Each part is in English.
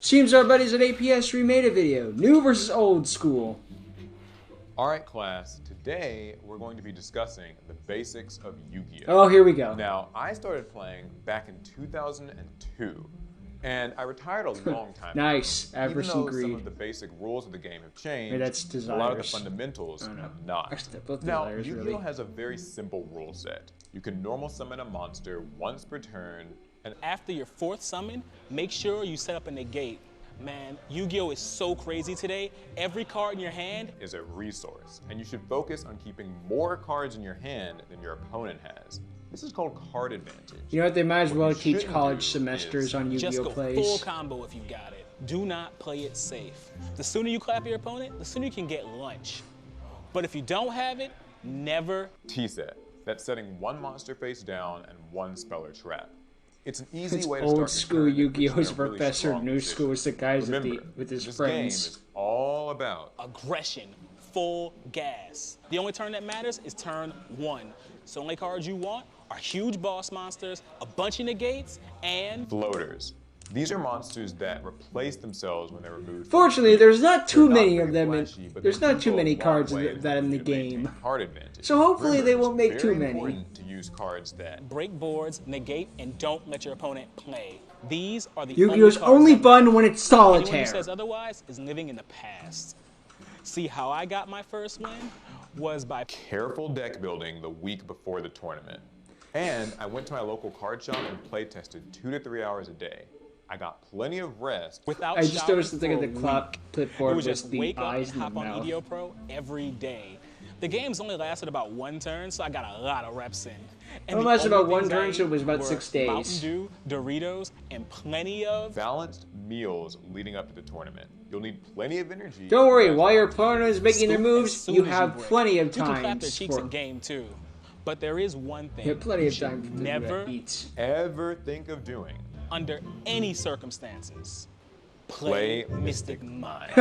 Seems our buddies at APS remade a video. New versus old school. Alright class, today we're going to be discussing the basics of Yu-Gi-Oh! Oh, here we go. Now, I started playing back in 2002, and I retired a long time ago. Nice, avarice and Even though some greed. of the basic rules of the game have changed, Maybe that's a lot of the desires. fundamentals have not. Actually, they're both Now, desires, Yu-Gi-Oh! really. has a very simple rule set. You can normal summon a monster once per turn, and After your fourth summon, make sure you set up a negate. Man, Yu-Gi-Oh! Is so crazy today. Every card in your hand is a resource, and you should focus on keeping more cards in your hand than your opponent has. This is called card advantage. You know what? They might as well you teach shouldn't college do semesters is on just Yu-Gi-Oh! go plays. full combo if you got it. Do not play it safe. The sooner you clap your opponent, the sooner you can get lunch. But if you don't have it, never. T-set. That's setting one monster face down and one speller trap. It's an easy It's way to old start school your turn that puts you in Yu-Gi-Oh's a really professor, strong new position. school is the guys Remember, with his this friends. game is all about Aggression, full gas. The only turn that matters is turn one. So only cards you want are huge boss monsters, a bunch of negates, and floaters. These are monsters that replace themselves when they're removed. Fortunately, there's not too They're many not of very them. flashy, but There's they not do too go a many long cards way of that in the helping you to maintain game. Card advantage. So hopefully they Remember, won't make it's too very many. important to use cards that break boards, negate, and don't let your opponent play. These are the Yu-Gi-Oh's cards only that fun matter. when it's Anyone who solitaire. says otherwise is living in the past. See how I got my first win? Was by careful deck building the week before the tournament. And I went to my local card shop and play tested 2 to 3 hours a day. I got plenty of rest. without I just showering noticed the thing for at the a clock week. It clipboard was was just the wake up eyes and and hop the on mouth. EDO Pro every day. The game's only lasted about one turn, so I got a lot of reps in. And It the lasted only about one things turn, I so it was ate about were 6 days. Mountain Dew, Doritos, and plenty of. Balanced meals leading up to the tournament. You'll need plenty of energy. Don't worry, That's while why your I'm opponent is making their scoop as moves, soon you as have break. plenty of You can clap their times cheeks for. in game too. But there is one thing. You have plenty you of should time to never, eat. ever think of doing. under any circumstances, Play play Mystic Mind.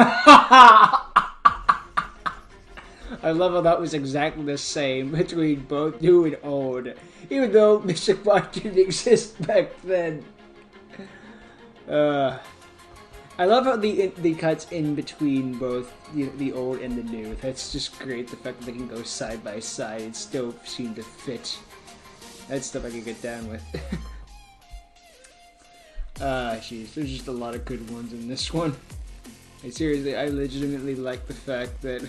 I love how that was exactly the same between both new and old, even though Mystic Mind didn't exist back then. I love how the cuts in between both the old and the new. That's just great. The fact that they can go side by side and still seem to fit. That's stuff I can get down with. Jeez, there's just a lot of good ones in this one. Seriously, I legitimately like the fact that,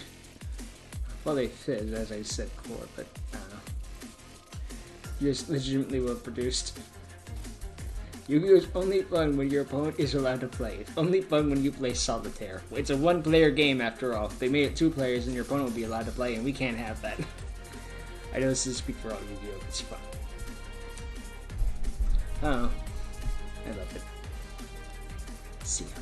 well, they fit, as I said before, but I don't know. Just legitimately well produced. Yu-Gi-Oh! Is only fun when your opponent is allowed to play. It's only fun when you play solitaire. It's a one-player game after all. If they made it 2 players, then your opponent would be allowed to play, and we can't have that. I know this doesn't speak for all Yu-Gi-Oh! It's fun. I don't know. I love it. See ya.